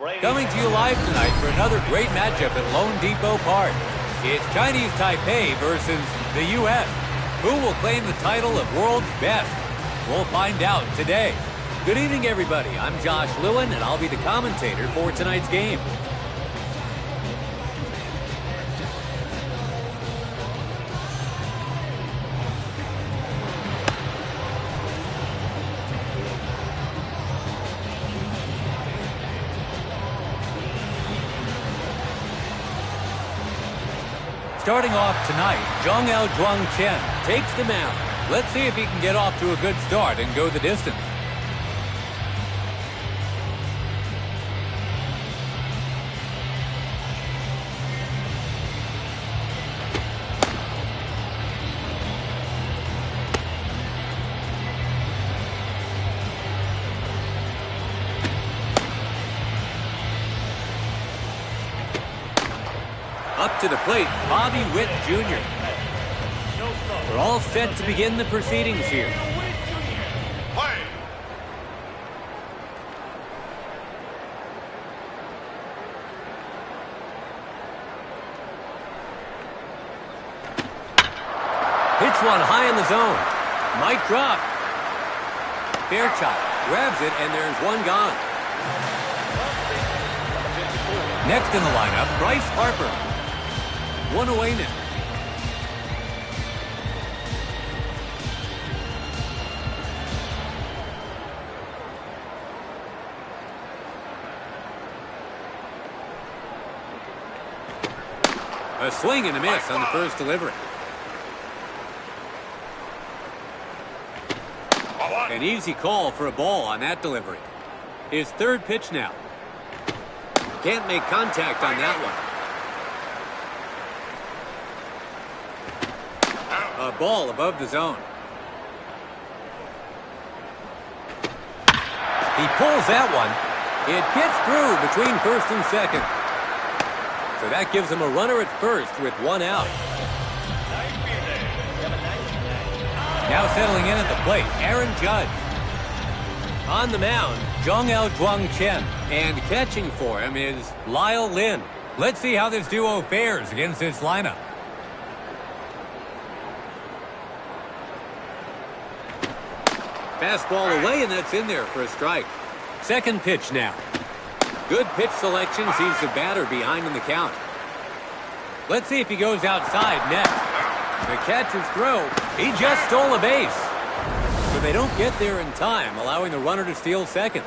Coming to you live tonight for another great matchup at Lone Depot Park. It's Chinese Taipei versus the U.S. Who will claim the title of world's best? We'll find out today. Good evening, everybody. I'm Josh Lewin, and I'll be the commentator for tonight's game. Starting off tonight, Zhang Chen takes the mound. Let's see if he can get off to a good start and go the distance. Up to the plate, Bobby Witt Jr. We're all set to begin the proceedings here. Hits one high in the zone. Might drop. Fairchild grabs it, and there's one gone. Next in the lineup, Bryce Harper. One away now. A swing and a miss on the first delivery. An easy call for a ball on that delivery. His third pitch now. Can't make contact on that one. A ball above the zone. He pulls that one. It gets through between first and second. So that gives him a runner at first with one out. Now settling in at the plate, Aaron Judge. On the mound, Zhang Chen. And catching for him is Lyle Lin. Let's see how this duo fares against this lineup. Fastball away, and that's in there for a strike. Second pitch now. Good pitch selection sees the batter behind in the count. Let's see if he goes outside next. The catcher's throw. He just stole a base. So they don't get there in time, allowing the runner to steal second.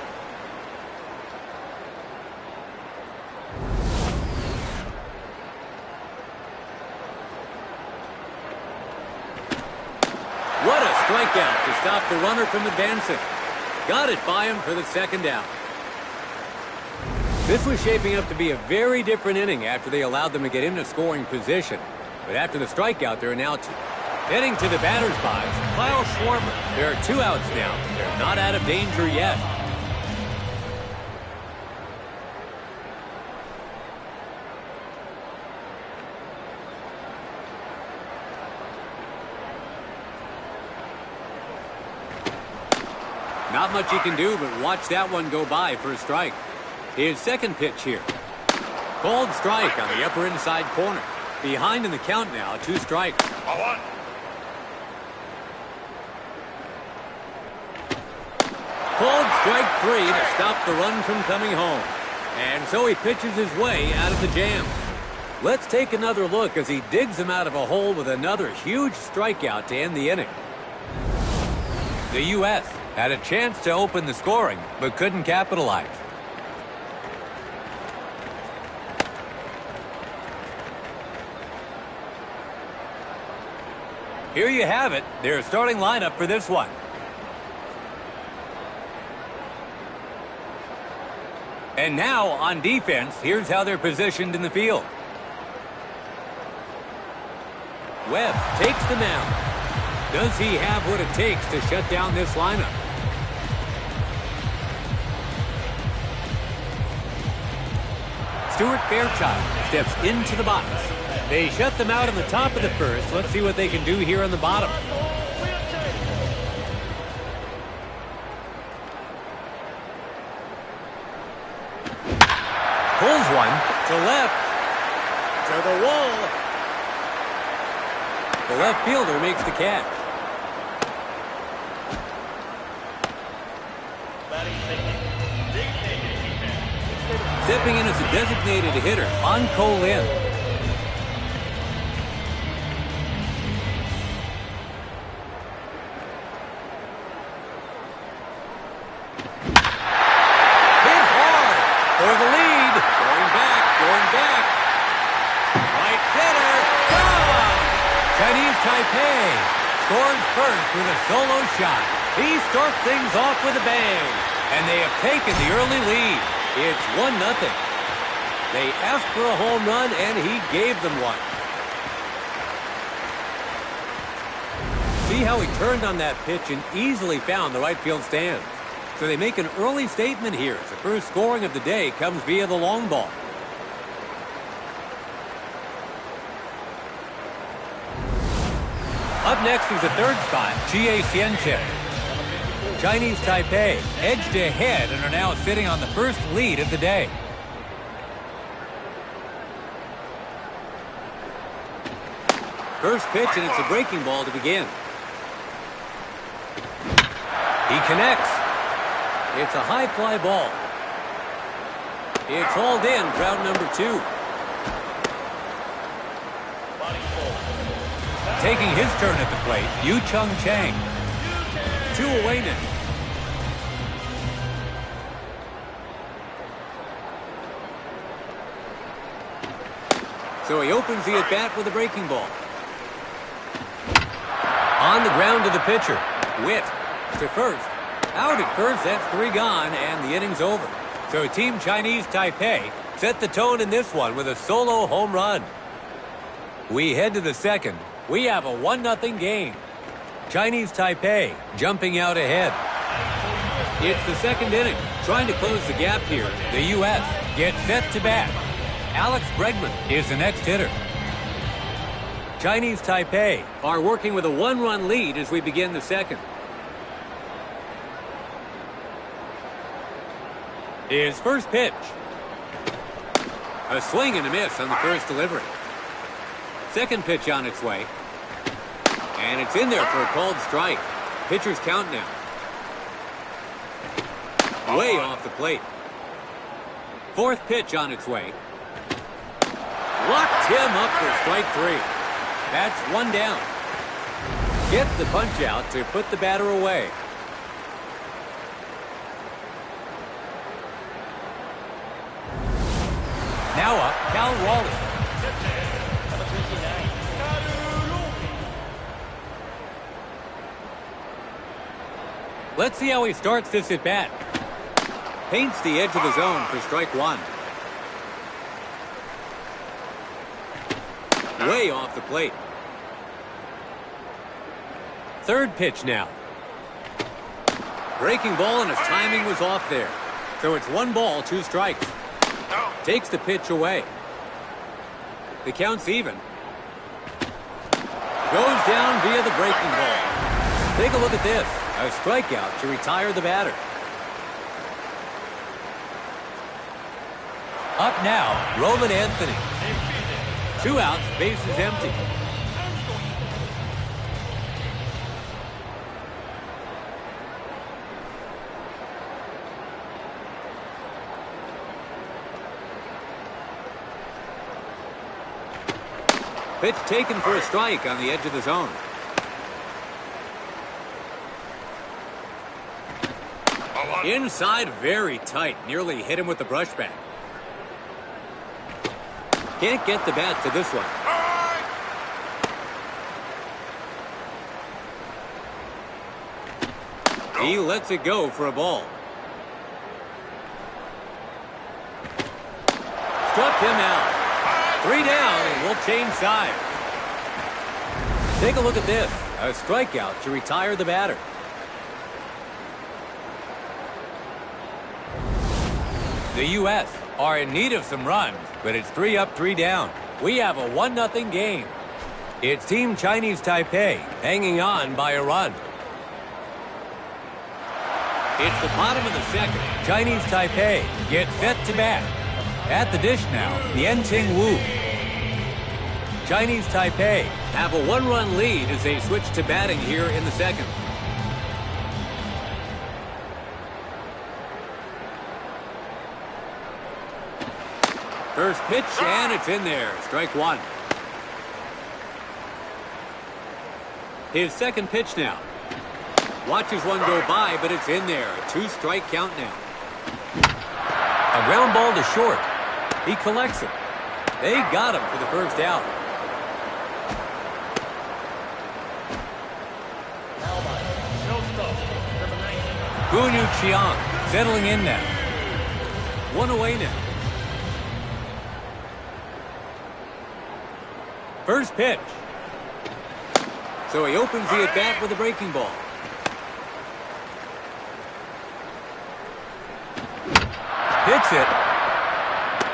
What a strikeout to stop the runner from advancing. Got it by him for the second out. This was shaping up to be a very different inning after they allowed them to get into scoring position. But after the strikeout, they're now heading to the batter's box. Kyle Schwarber. There are 2 outs now. They're not out of danger yet. Not much he can do but watch that one go by for a strike. His second pitch here. Called strike on the upper inside corner. Behind in the count now, 2 strikes. Called strike 3 to stop the run from coming home. And so he pitches his way out of the jam. Let's take another look as he digs him out of a hole with another huge strikeout to end the inning. The U.S. had a chance to open the scoring, but couldn't capitalize. Here you have it, their starting lineup for this one. And now, on defense, here's how they're positioned in the field. Webb takes the mound. Does he have what it takes to shut down this lineup? Stuart Fairchild steps into the box. They shut them out in the top of the first. Let's see what they can do here on the bottom. Pulls one to left. To the wall. The left fielder makes the catch. Stepping in as a designated hitter on Colin. Hit hard for the lead. Going back. Right center. Gone! Chinese Taipei scores first with a solo shot. He starts things off with a bang. And they have taken the early lead. It's 1-0. They asked for a home run, and he gave them one. See how he turned on that pitch and easily found the right field stands. So they make an early statement here as the first scoring of the day comes via the long ball. Up next is the third spot, Chie Xianchen. Chinese Taipei edged ahead and are now sitting on the first lead of the day. First pitch, and it's a breaking ball to begin. He connects. It's a high fly ball. It's hauled in, round number 2. Taking his turn at the plate, Yu Chung Chang. 2 away now. So he opens the at-bat with a breaking ball. On the ground to the pitcher. Witt to first. Out at first, that's 3 gone, and the inning's over. So Team Chinese Taipei set the tone in this one with a solo home run. We head to the second. We have a 1-0 game. Chinese Taipei jumping out ahead. It's the second inning. Trying to close the gap here. The U.S. gets set to bat. Alex Bregman is the next hitter. Chinese Taipei are working with a 1-run lead as we begin the second. His first pitch. A swing and a miss on the first delivery. Second pitch on its way. And it's in there for a called strike. Pitcher's count now. Way off the plate. Fourth pitch on its way. Locked him up for strike 3. That's 1 down. Gets the punch out to put the batter away. Now up, Cal Raleigh. Let's see how he starts this at bat. Paints the edge of the zone for strike 1. Way off the plate. Third pitch now. Breaking ball, and his timing was off there. So it's 1 ball, 2 strikes. Takes the pitch away. The count's even. Goes down via the breaking ball. Take a look at this. A strikeout to retire the batter. Up now, Roman Anthony. 2 outs, bases empty. Pitch taken for a strike on the edge of the zone. Inside, very tight. Nearly hit him with the brushback. Can't get the bat to this one. He lets it go for a ball. Struck him out. 3 down, and we'll change sides. Take a look at this. A strikeout to retire the batter. The U.S. are in need of some runs, but it's 3 up, 3 down. We have a 1-0 game. It's Team Chinese Taipei hanging on by a run. It's the bottom of the second. Chinese Taipei gets set to bat. At the dish now, Yenting Wu. Chinese Taipei have a one-run lead as they switch to batting here in the second. First pitch, and it's in there. Strike one. His second pitch now. Watches one go by, but it's in there. A two-strike count now. A ground ball to short. He collects it. They got him for the first out. Gunyu Chiang settling in now. One away now. First pitch. So he opens the at-bat with a breaking ball. Hits it.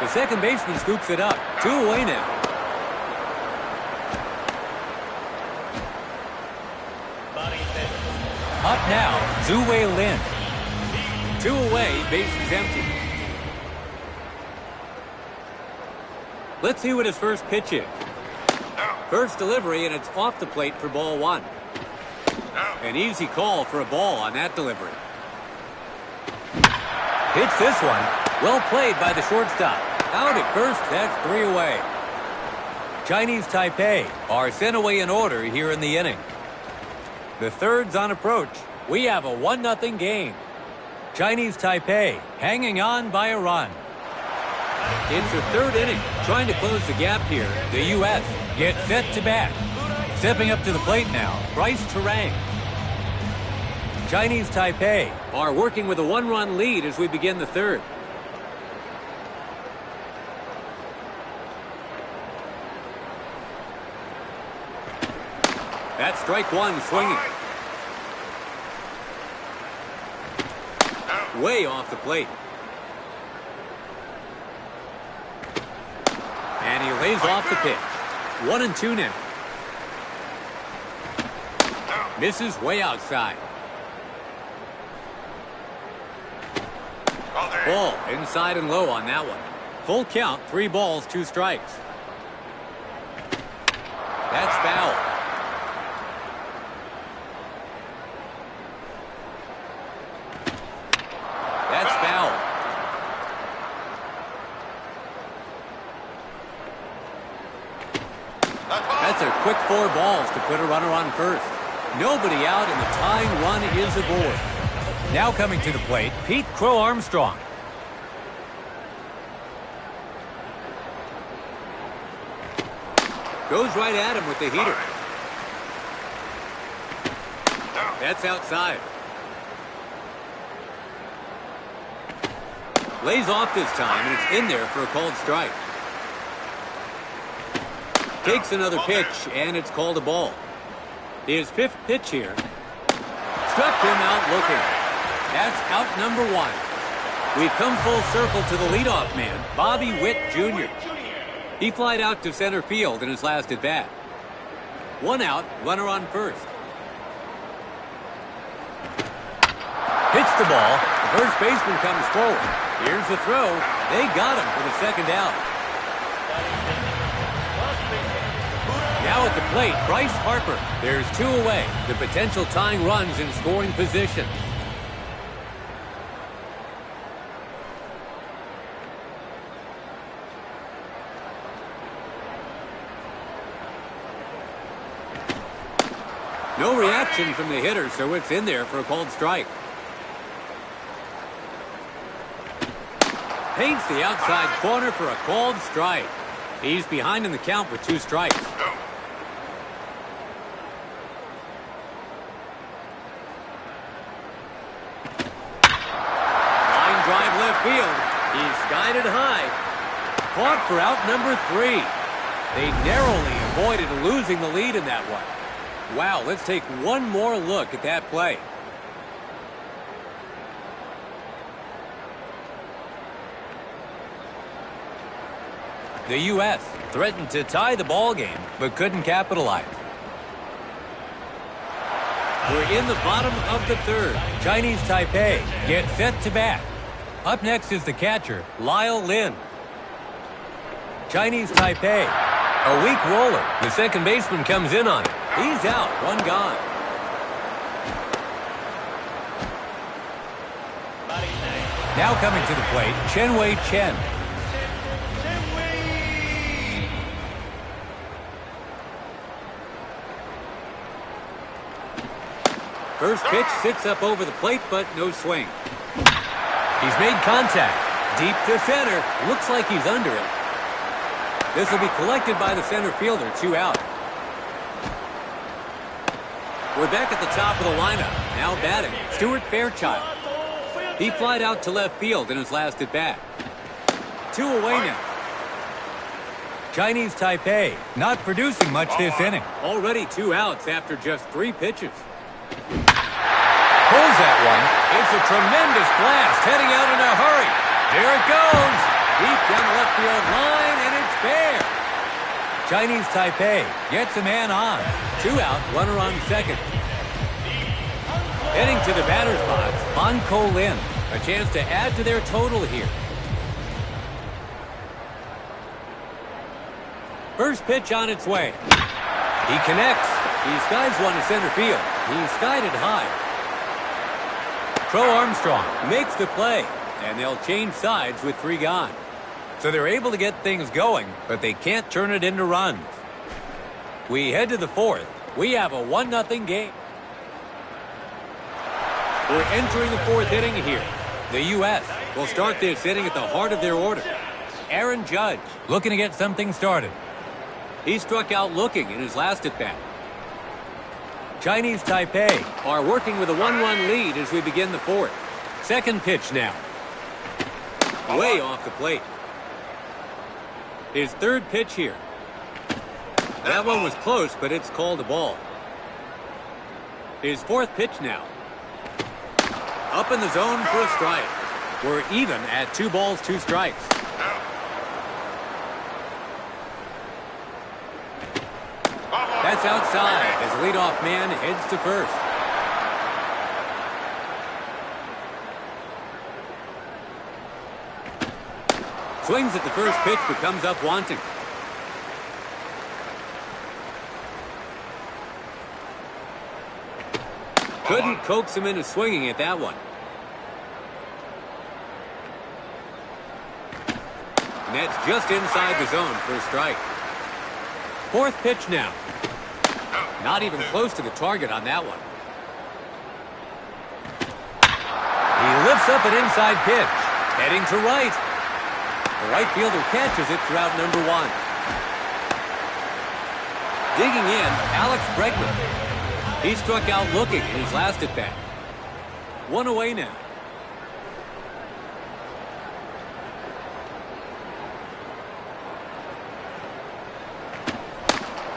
The second baseman scoops it up. Two away now. Up now, Zhu Wei Lin. Two away, base is empty. Let's see what his first pitch is. First delivery, and it's off the plate for ball one. An easy call for a ball on that delivery. Hits this one. Well played by the shortstop. Out at first, that's three away. Chinese Taipei are sent away in order here in the inning. The third's on approach. We have a 1-0 game. Chinese Taipei hanging on by a run. It's the third inning. Trying to close the gap here. The U.S. get set to bat. Stepping up to the plate now, Bryce Terang. Chinese Taipei are working with a one-run lead as we begin the third. That's strike one swinging. Way off the plate. And he lays off the pitch. 1-2 now. Misses way outside. Ball inside and low on that one. Full count, 3 balls, 2 strikes. That's foul. That's foul. That's a quick 4 balls to put a runner on first. Nobody out, and the tying run is aboard. Now coming to the plate, Pete Crow Armstrong. Goes right at him with the heater. That's outside. Lays off this time, and it's in there for a called strike. Takes another pitch, and it's called a ball. His 5th pitch here. Struck him out looking. That's out number 1. We've come full circle to the leadoff man, Bobby Witt Jr. He flied out to center field in his last at-bat. 1 out, runner on first. Hits the ball. The first baseman comes forward. Here's the throw. They got him for the second out. Now at the plate, Bryce Harper. There's 2 away. The potential tying runs in scoring position. No reaction from the hitter, so it's in there for a called strike. Paints the outside corner for a called strike. He's behind in the count with 2 strikes. Line drive left field. He's skied it high. Caught for out number 3. They narrowly avoided losing the lead in that one. Wow, let's take one more look at that play. The U.S. threatened to tie the ball game, but couldn't capitalize. We're in the bottom of the third. Chinese Taipei get set to bat. Up next is the catcher, Lyle Lin. Chinese Taipei. A weak roller. The second baseman comes in on it. He's out. One gone. Now coming to the plate, Chen-Wei Chen. First pitch sits up over the plate, but no swing. He's made contact. Deep to center. Looks like he's under it. This will be collected by the center fielder. 2 out. We're back at the top of the lineup. Now batting, Stuart Fairchild. He flied out to left field in his last at bat. 2 away now. Chinese Taipei not producing much this inning. Already 2 outs after just 3 pitches. Pulls that one. It's a tremendous blast heading out in a hurry. There it goes. Deep down the left field line, and it's fair. Chinese Taipei gets a man on. 2 out, runner on second. Heading to the batter's box, An Ko-lin. A chance to add to their total here. First pitch on its way. He connects. He skies one to center field. He skied it high. Crow Armstrong makes the play, and they'll change sides with 3 gone. So they're able to get things going, but they can't turn it into runs. We head to the 4th. We have a 1-0 game. We're entering the 4th inning here. The U.S. will start this inning at the heart of their order. Aaron Judge looking to get something started. He struck out looking in his last at-bat. Chinese Taipei are working with a 1-run lead as we begin the 4th. Second pitch now. Way off the plate. His 3rd pitch here. That one was close, but it's called a ball. His 4th pitch now. Up in the zone for a strike. We're even at 2 balls, 2 strikes. That's outside as the leadoff man heads to first. Swings at the first pitch, but comes up wanting. Couldn't coax him into swinging at that one. And that's just inside the zone for a strike. 4th pitch now. Not even close to the target on that one. He lifts up an inside pitch. Heading to right. The right fielder catches it for out number 1. Digging in, Alex Bregman. He struck out looking in his last at-bat. 1 away now.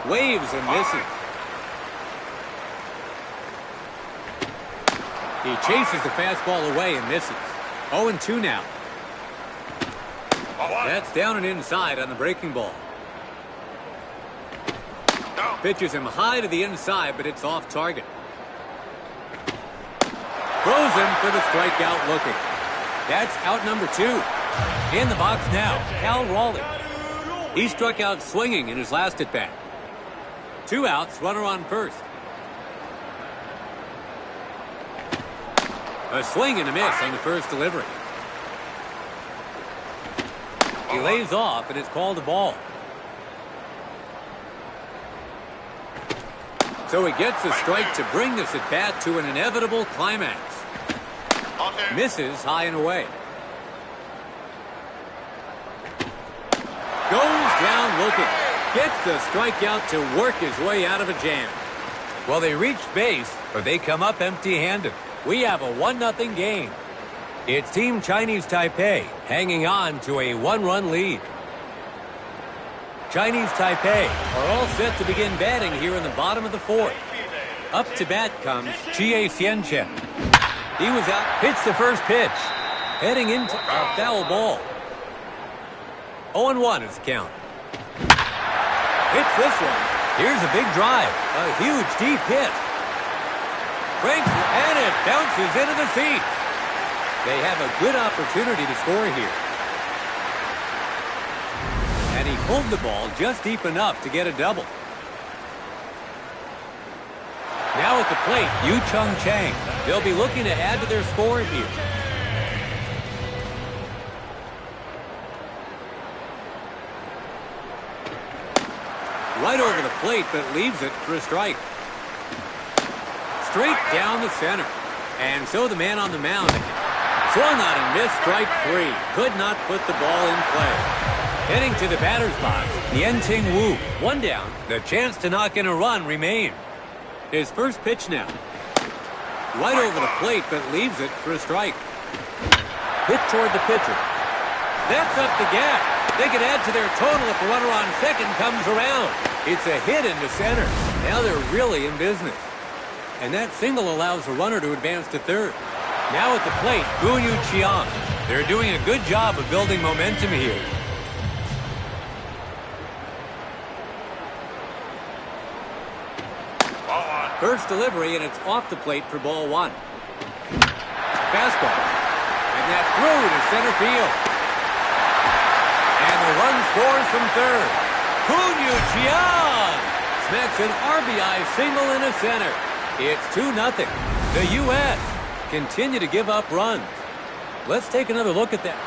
Waves and misses. He chases the fastball away and misses. 0-2 now. That's down and inside on the breaking ball. Pitches him high to the inside, but it's off target. Throws him for the strikeout looking. That's out number 2. In the box now, Cal Raleigh. He struck out swinging in his last at-bat. 2 outs, runner on first. A swing and a miss on the first delivery. He lays off, and it's called a ball. So he gets a strike to bring this at-bat to an inevitable climax. Misses high and away. Goes down looking. Gets the strikeout to work his way out of a jam. Well, they reached base, but they come up empty-handed. We have a 1-0 game. It's Team Chinese Taipei hanging on to a 1-run lead. Chinese Taipei are all set to begin batting here in the bottom of the 4th. Up to bat comes Chie Xianchen. He was out, hits the first pitch, heading into a foul ball. 0-1 is the count. Hits this one. Here's a big drive, a huge deep hit. Cranks and it bounces into the seats. They have a good opportunity to score here. And he pulled the ball just deep enough to get a double. Now at the plate, Yu Chung Chang. They'll be looking to add to their score here. Right over the plate, but leaves it for a strike. Straight down the center. And so the man on the mound swung on and missed strike 3. Could not put the ball in play. Heading to the batter's box, Yen-Ting Wu. One down. The chance to knock in a run remained. His first pitch now. Right over the plate, but leaves it for a strike. Hit toward the pitcher. That's up the gap. They could add to their total if the runner on second comes around. It's a hit into center. Now they're really in business. And that single allows the runner to advance to third. Now at the plate, Gunyu Chiang. They're doing a good job of building momentum here. First delivery, and it's off the plate for ball 1. Fastball. And that's through to center field. And the run scores from third. Gunyu Chiang smacks an RBI single into center. It's 2-0. The U.S. continue to give up runs. Let's take another look at that.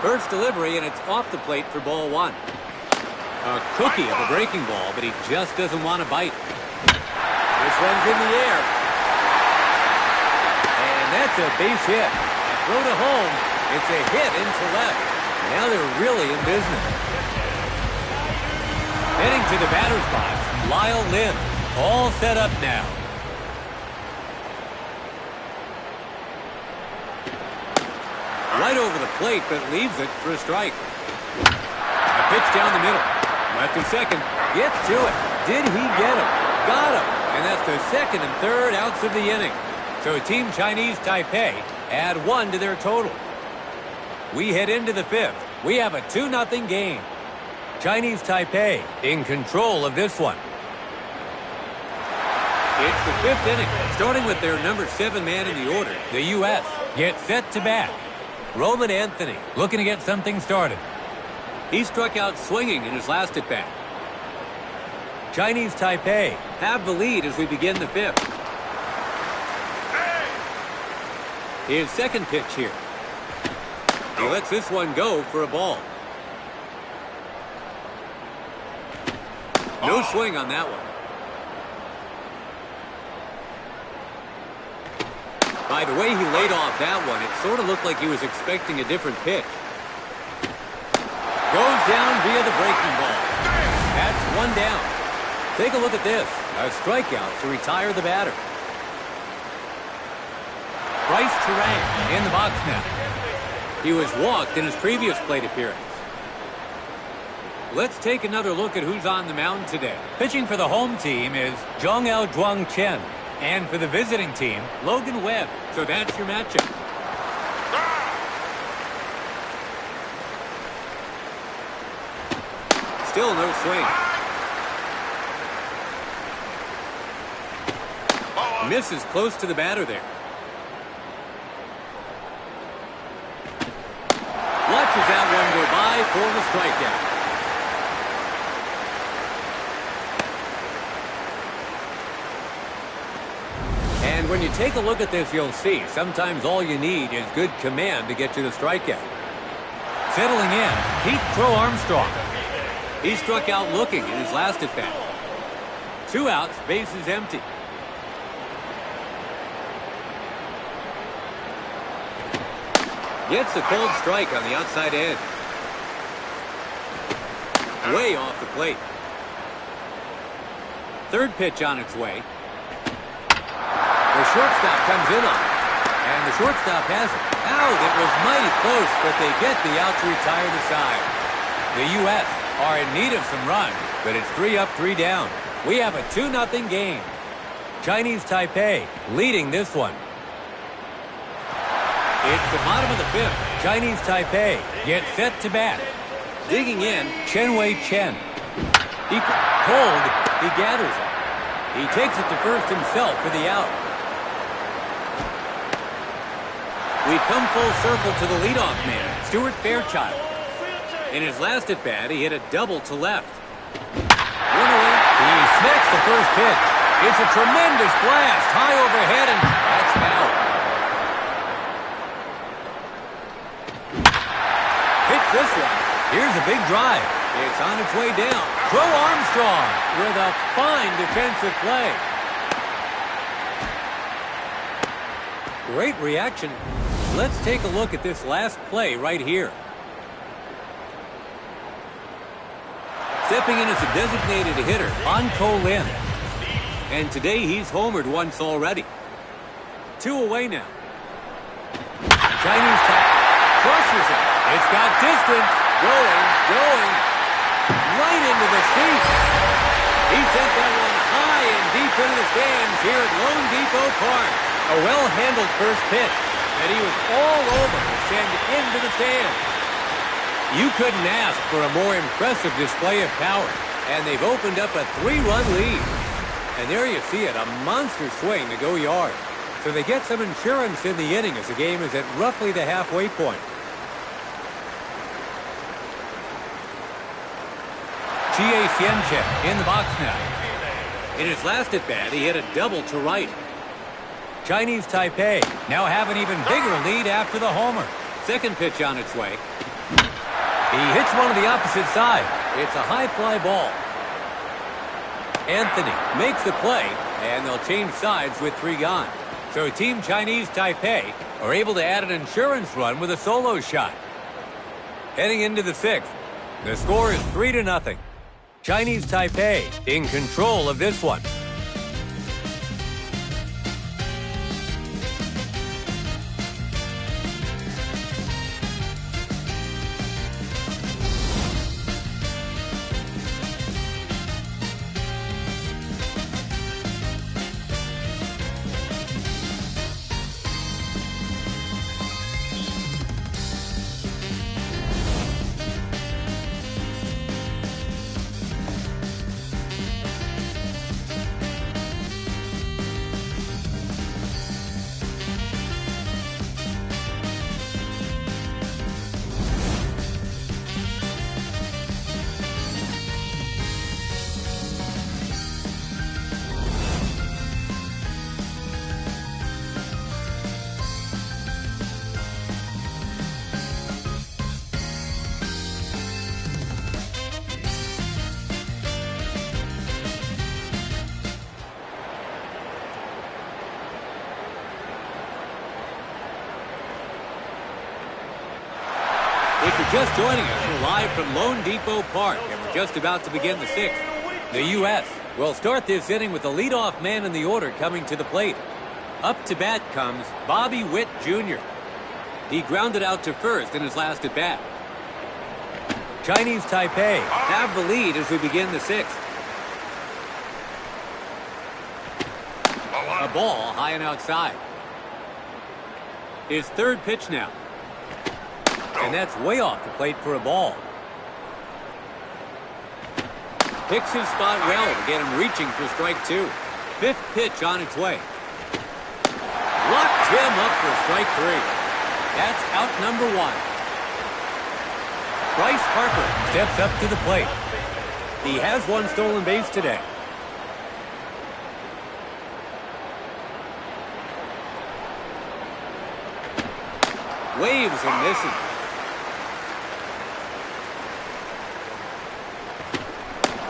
First delivery, and it's off the plate for ball 1. A cookie of a breaking ball, but he just doesn't want to bite. This one's in the air. And that's a base hit. A throw to home. It's a hit into left. Now they're really in business. Heading to the batter's box, Lyle Lin. All set up now. Right over the plate, but leaves it for a strike. A pitch down the middle. Left and second. Gets to it. Did he get him? Got him. And that's the second and third outs of the inning. So Team Chinese Taipei add 1 to their total. We head into the 5th. We have a 2-0 game. Chinese Taipei in control of this one. It's the 5th inning. Starting with their number 7 man in the order, the U.S. gets set to bat. Roman Anthony looking to get something started. He struck out swinging in his last at-bat. Chinese Taipei have the lead as we begin the 5th. His second pitch here. He lets this one go for a ball. No swing on that one. By the way he laid off that one, it sort of looked like he was expecting a different pitch. Goes down via the breaking ball. That's 1 down. Take a look at this. A strikeout to retire the batter. Bryce Terang in the box now. He was walked in his previous plate appearance. Let's take another look at who's on the mound today. Pitching for the home team is Zhong-El Zhuang Chen. And for the visiting team, Logan Webb. So that's your matchup. Still no swing. Misses close to the batter there. Watches that one go by for the strikeout. And when you take a look at this, you'll see sometimes all you need is good command to get you the strikeout. Settling in, Pete Crow Armstrong. He struck out looking in his last at-bat. 2 outs, bases empty. Gets a cold strike on the outside edge. Way off the plate. Third pitch on its way. The shortstop comes in on it. And the shortstop has it. Out. It was mighty close, but they get the out to retire the side. The U.S. are in need of some runs, but it's 3 up, 3 down. We have a 2-0 game. Chinese Taipei leading this one. It's the bottom of the 5th. Chinese Taipei gets set to bat. Digging in, Chen Wei Chen. He gathers it. He takes it to first himself for the out. We've come full circle to the leadoff man, Stuart Fairchild. In his last at-bat, he hit a double to left. One away. He smacks the first pitch. It's a tremendous blast, high overhead, and that's foul. Pitch this one. Here's a big drive. It's on its way down. Crow Armstrong with a fine defensive play. Great reaction. Let's take a look at this last play right here. Stepping in as a designated hitter, Anko Lin. And today he's homered once already. 2 away now. Chinese tap. Crushes it. It's got distance. Going. Right into the seats. He sent that one high and deep into the stands here at Lone Depot Park. A well-handled first pitch that he was all over to send into the stands. You couldn't ask for a more impressive display of power, and they've opened up a 3-run lead. And there you see it, a monster swing to go yard. So they get some insurance in the inning as the game is at roughly the halfway point. Chie Xianchen in the box now. In his last at-bat, he hit a double to right. Chinese Taipei now have an even bigger lead after the homer. Second pitch on its way. He hits one to the opposite side. It's a high fly ball. Anthony makes the play, and they'll change sides with 3 gone. So Team Chinese Taipei are able to add an insurance run with a solo shot. Heading into the 6th, the score is 3-0. Chinese Taipei in control of this one. If you're just joining us, we're live from Lone Depot Park, and we're just about to begin the 6th. The U.S. will start this inning with the leadoff man in the order coming to the plate. Up to bat comes Bobby Witt Jr. He grounded out to first in his last at-bat. Chinese Taipei have the lead as we begin the 6th. A ball high and outside. His third pitch now. And that's way off the plate for a ball. Picks his spot well to get him reaching for strike 2. 5th pitch on its way. Locked him up for strike 3. That's out number 1. Bryce Harper steps up to the plate. He has one stolen base today. Waves and misses.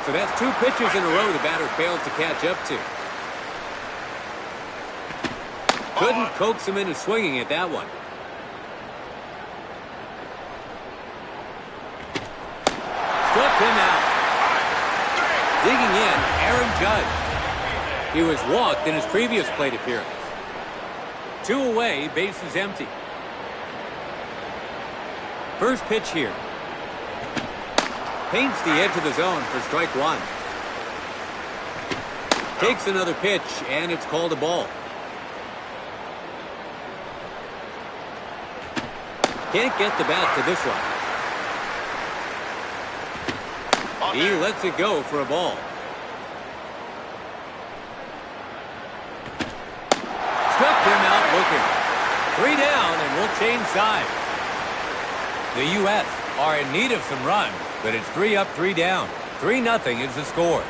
So that's 2 pitches in a row the batter fails to catch up to. Couldn't coax him into swinging at that one. Struck him out. Digging in, Aaron Judge. He was walked in his previous plate appearance. 2 away, bases empty. First pitch here. Paints the edge of the zone for strike 1. Takes another pitch, and it's called a ball. Can't get the bat to this one. He lets it go for a ball. here. 3 down, and we'll change sides. The U.S. are in need of some runs, but it's 3 up, 3 down. 3-0 is the score.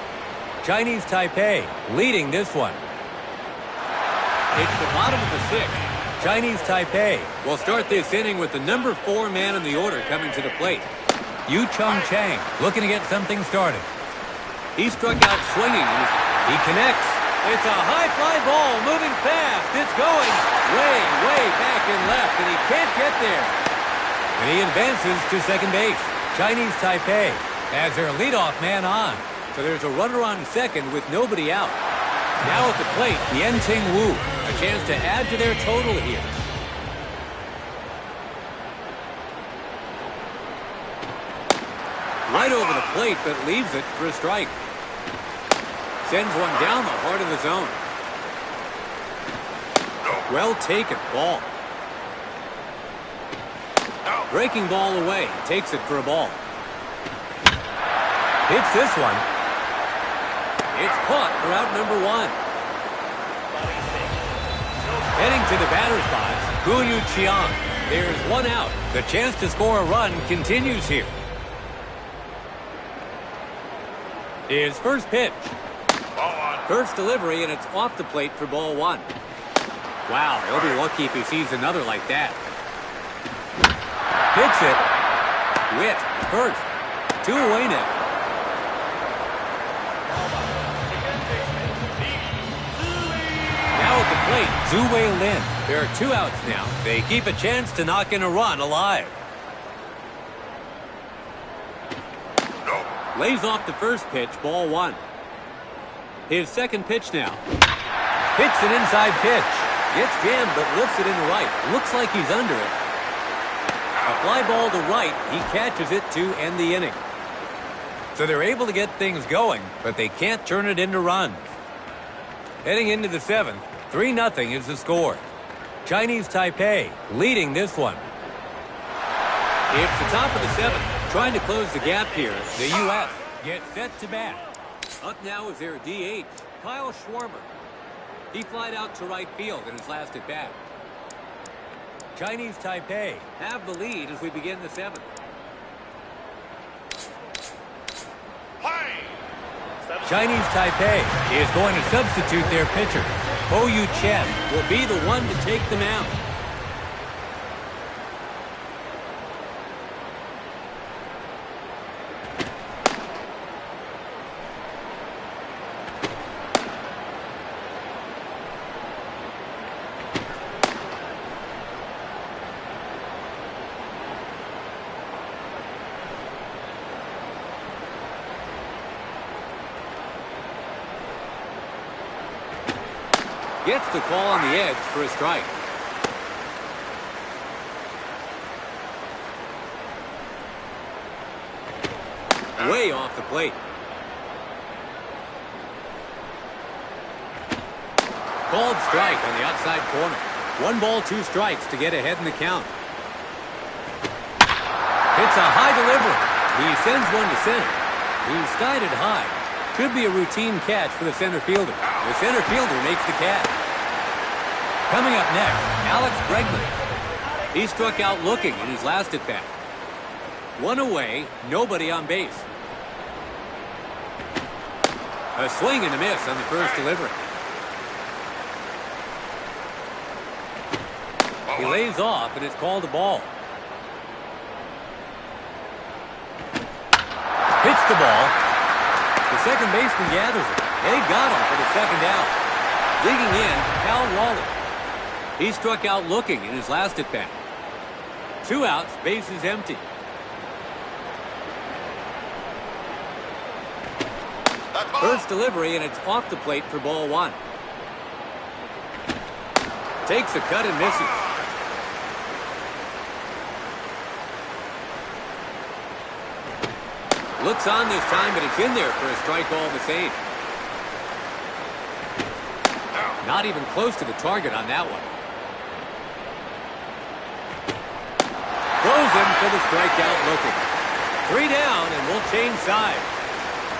Chinese Taipei leading this one. It's the bottom of the 6th. Chinese Taipei will start this inning with the number 4 man in the order coming to the plate. Yu Chung Chang looking to get something started. He struck out swinging. He connects. It's a high fly ball moving fast. It's going way back and left, and he can't get there. And he advances to second base. Chinese Taipei has their leadoff man on. So there's a runner on second with nobody out. Now at the plate, Yenting Wu, a chance to add to their total here. Right over the plate, but leaves it for a strike. Sends one down the heart of the zone. Well taken, ball. Breaking ball away, takes it for a ball. Hits this one. It's caught for out number 1. Heading to the batter's box, Guyu Chiang. There's 1 out. The chance to score a run continues here. His first pitch. First delivery, and it's off the plate for ball 1. Wow, he'll be lucky if he sees another like that. Hits it. Witt, first. 2 away now. Now at the plate, Zhu Wei Lin. There are 2 outs now. They keep a chance to knock in a run alive. Lays off the first pitch, ball 1. His second pitch now. Hits an inside pitch. Gets jammed, but lifts it in the right. Looks like he's under it. A fly ball to right. He catches it to end the inning. So they're able to get things going, but they can't turn it into runs. Heading into the 7th, 3-0 is the score. Chinese Taipei leading this one. It's the top of the 7th. Trying to close the gap here. The U.S. gets set to bat. Up now is their DH, Kyle Schwarber. He flied out to right field in his last at bat. Chinese Taipei have the lead as we begin the 7th. Chinese Taipei is going to substitute their pitcher. Ho Yu Chen will be the one to take them out. Gets the call on the edge for a strike. Way off the plate. Called strike on the outside corner. 1 ball, 2 strikes to get ahead in the count. It's a high delivery. He sends one to center. He's skied it high. Could be a routine catch for the center fielder. The center fielder makes the catch. Coming up next, Alex Bregman. He struck out looking in his last at bat. 1 away, nobody on base. A swing and a miss on the first delivery. He lays off, and it's called a ball. Hits the ball. The second baseman gathers it. They got him for the second out. Digging in, Cal Raleigh. He struck out looking in his last at bat. 2 outs, bases empty. First delivery, and it's off the plate for ball 1. Takes a cut and misses. Looks on this time, but it's in there for a strike all the same. Not even close to the target on that one. Throws him for the strikeout looking. 3 down, and we'll change sides.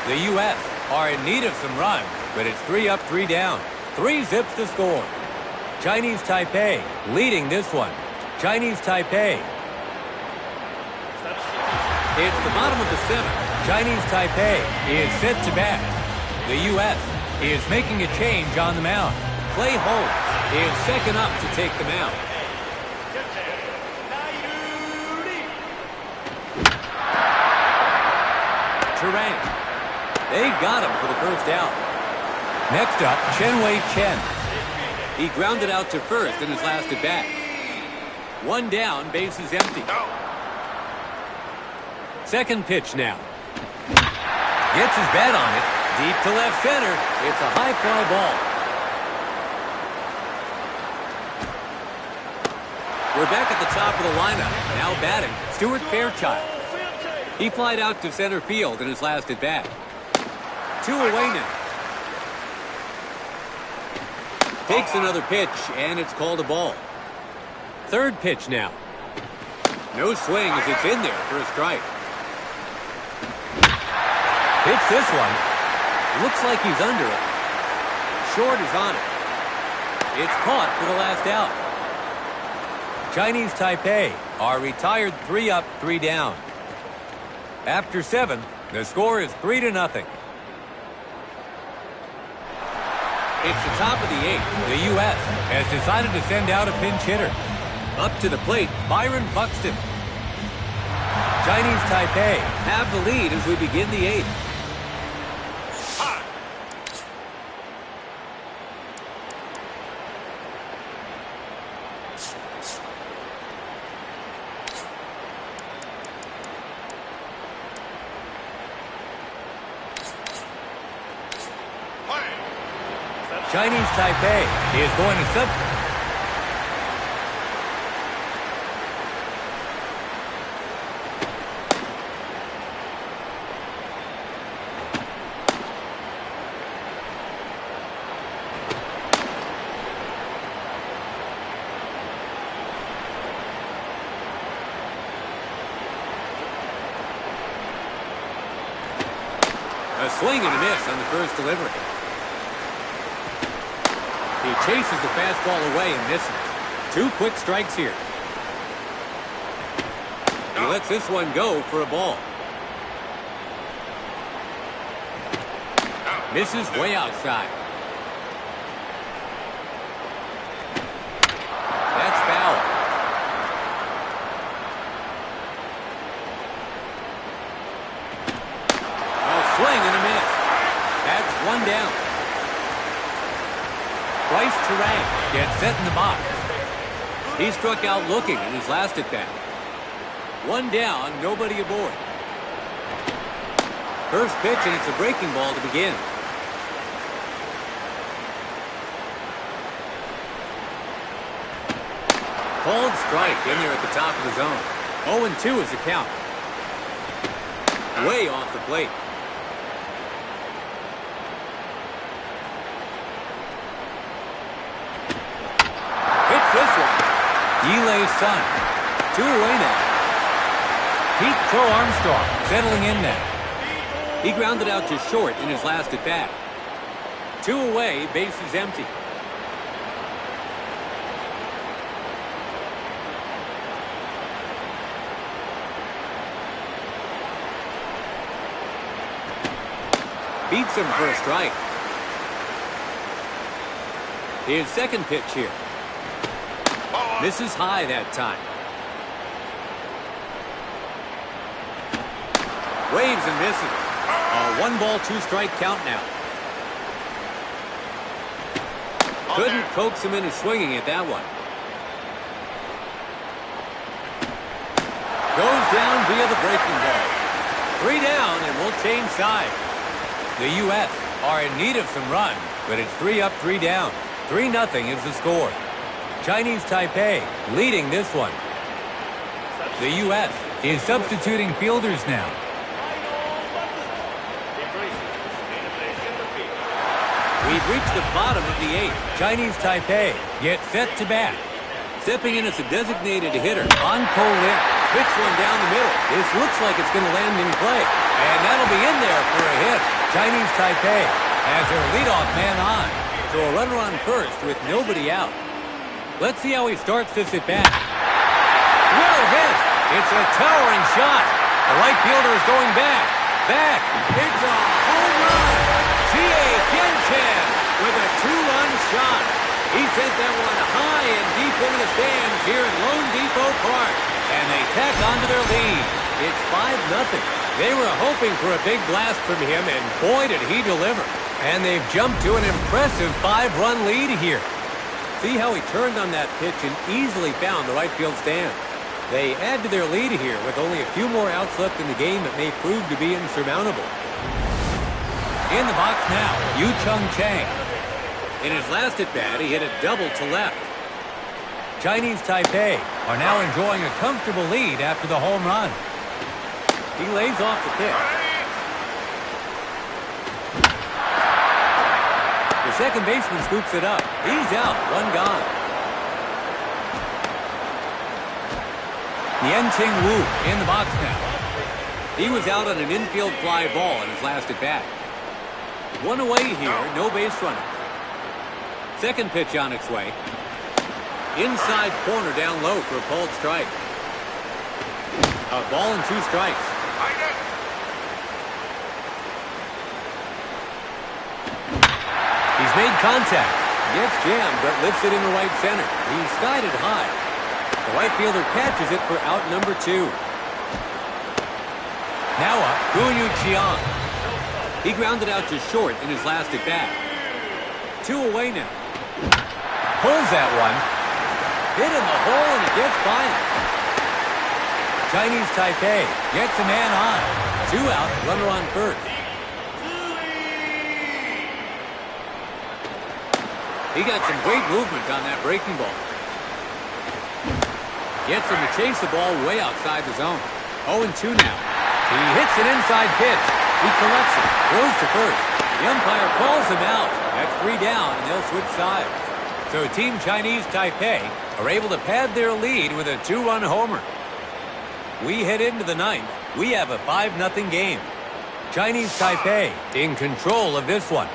The U.S. are in need of some runs, but it's 3 up, 3 down. 3 zips to score. Chinese Taipei leading this one. Chinese Taipei. It's the bottom of the seventh. Chinese Taipei is set to bat. The U.S. is making a change on the mound. Clay Holmes is second up to take the mound. Turang. They got him for the first out. Next up, Chen-Wei Chen. He grounded out to first in his last at bat. One down, bases empty. Second pitch now. Gets his bat on it. Deep to left center. It's a high fly ball. We're back at the top of the lineup. Now batting, Stuart Fairchild. He flied out to center field in his last at bat. 2 away now. Takes another pitch, and it's called a ball. Third pitch now. No swing as it's in there for a strike. Hits this one. Looks like he's under it. Short is on it. It's caught for the last out. Chinese Taipei are retired 3 up, 3 down. After 7, the score is 3-0. It's the top of the 8th. The U.S. has decided to send out a pinch hitter. Up to the plate, Byron Buxton. Chinese Taipei have the lead as we begin the 8th. Chinese Taipei is going to sub. A swing and a miss on the first delivery. He chases the fastball away and misses. 2 quick strikes here. He lets this one go for a ball. Misses way outside. That's foul. A swing and a miss. That's 1 down. Bryce Turang gets set in the box. He struck out looking in his last at bat. 1 down, nobody aboard. First pitch, and it's a breaking ball to begin. Called strike in there at the top of the zone. 0-2 is the count. Way off the plate. This one. Yilei's son. 2 away now. Pete Crow Armstrong settling in now. He grounded out to short in his last at bat. 2 away, bases empty. Beats him for a strike. His second pitch here. Misses high that time. Waves and misses. A 1-ball, 2-strike count now. Couldn't coax him into swinging at that one. Goes down via the breaking ball. 3 down, and we'll change sides. The U.S. are in need of some runs, but it's 3 up, 3 down. 3-0 is the score. Chinese Taipei leading this one. The U.S. is substituting fielders now. We've reached the bottom of the 8th. Chinese Taipei gets set to bat. Stepping in as a designated hitter, on Colin. Pitch one down the middle. This looks like it's going to land in play. And that'll be in there for a hit. Chinese Taipei has their leadoff man on. So a runner on first with nobody out. Let's see how he starts this at bat. Well hit. It's a towering shot. The right fielder is going back. It's a home run. T.A. Genchen with a two-run shot. He sent that one high and deep into the stands here at Lone Depot Park. And they tack onto their lead. It's 5-0. They were hoping for a big blast from him, and boy, did he deliver. And they've jumped to an impressive 5-run lead here. See how he turned on that pitch and easily found the right field stand. They add to their lead here with only a few more outs left in the game that may prove to be insurmountable. In the box now, Yu-Chung Chang. In his last at-bat, he hit a double to left. Chinese Taipei are now enjoying a comfortable lead after the home run. He lays off the pitch. The second baseman scoops it up. He's out, one gone. Yen-Ting Wu in the box now. He was out on an infield fly ball in his last at-bat. One away here, no base runner. Second pitch on its way. Inside corner down low for a pulled strike. A ball and 2 strikes. He's made contact. Gets jammed, but lifts it into right center. He's skied it high. The right fielder catches it for out number 2. Now up, Guanyu Chiang. He grounded out to short in his last at-bat. 2 away now. Pulls that one. Hit in the hole, and he gets by it. Chinese Taipei gets a man on. 2 out, runner on first. He got some great movement on that breaking ball. Gets him to chase the ball way outside the zone. 0-2 now. He hits an inside pitch. He collects it, throws to first. The umpire calls him out. That's 3 down, and they'll switch sides. So Team Chinese Taipei are able to pad their lead with a 2-run homer. We head into the 9th. We have a 5-0 game. Chinese Taipei in control of this one.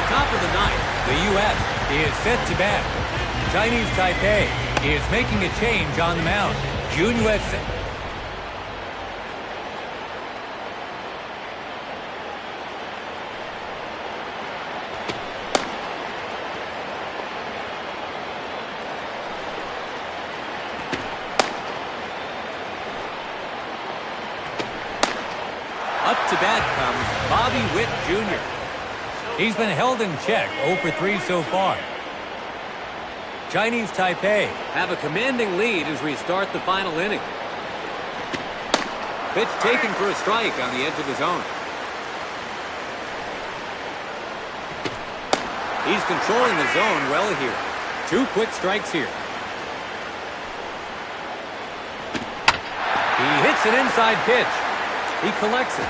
Top of the 9th, the U.S. is set to bat. Chinese Taipei is making a change on the mound. Jun USA. Up to bat comes Bobby Witt Jr. He's been held in check, 0 for 3 so far. Chinese Taipei have a commanding lead as we start the final inning. Pitch taken for a strike on the edge of the zone. He's controlling the zone well here. 2 quick strikes here. He hits an inside pitch. He collects it.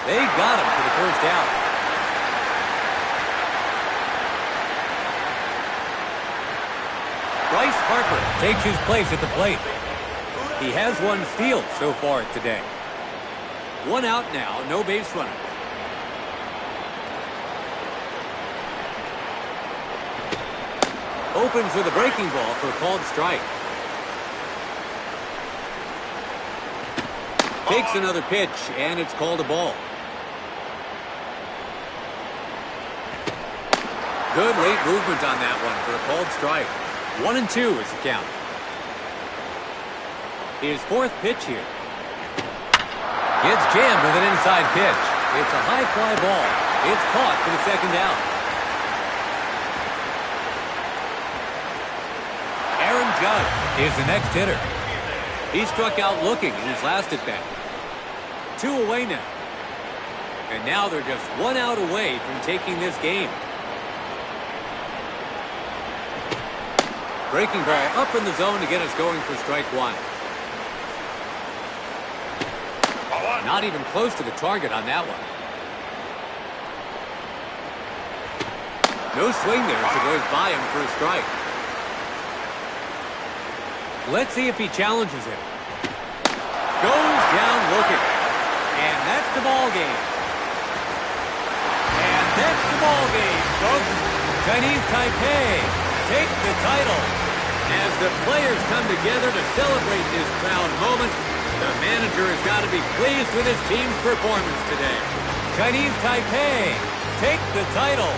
They got him for the first out. Bryce Harper takes his place at the plate. He has 1 steal so far today. 1 out now, no base runners. Opens with a breaking ball for a called strike. Takes another pitch, and it's called a ball. Good late movement on that one for a called strike. 1-2 is the count. His fourth pitch here. Gets jammed with an inside pitch. It's a high fly ball. It's caught for the second out. Aaron Judge is the next hitter. He struck out looking in his last at bat. 2 away now. And now they're just 1 out away from taking this game. Breaking ball up in the zone to get us going for strike 1. Not even close to the target on that one. No swing there as it goes by him for a strike. Let's see if he challenges him. Goes down looking. And that's the ball game. And that's the ball game, folks. Chinese Taipei take the title. As the players come together to celebrate this proud moment, the manager has got to be pleased with his team's performance today. Chinese Taipei take the title.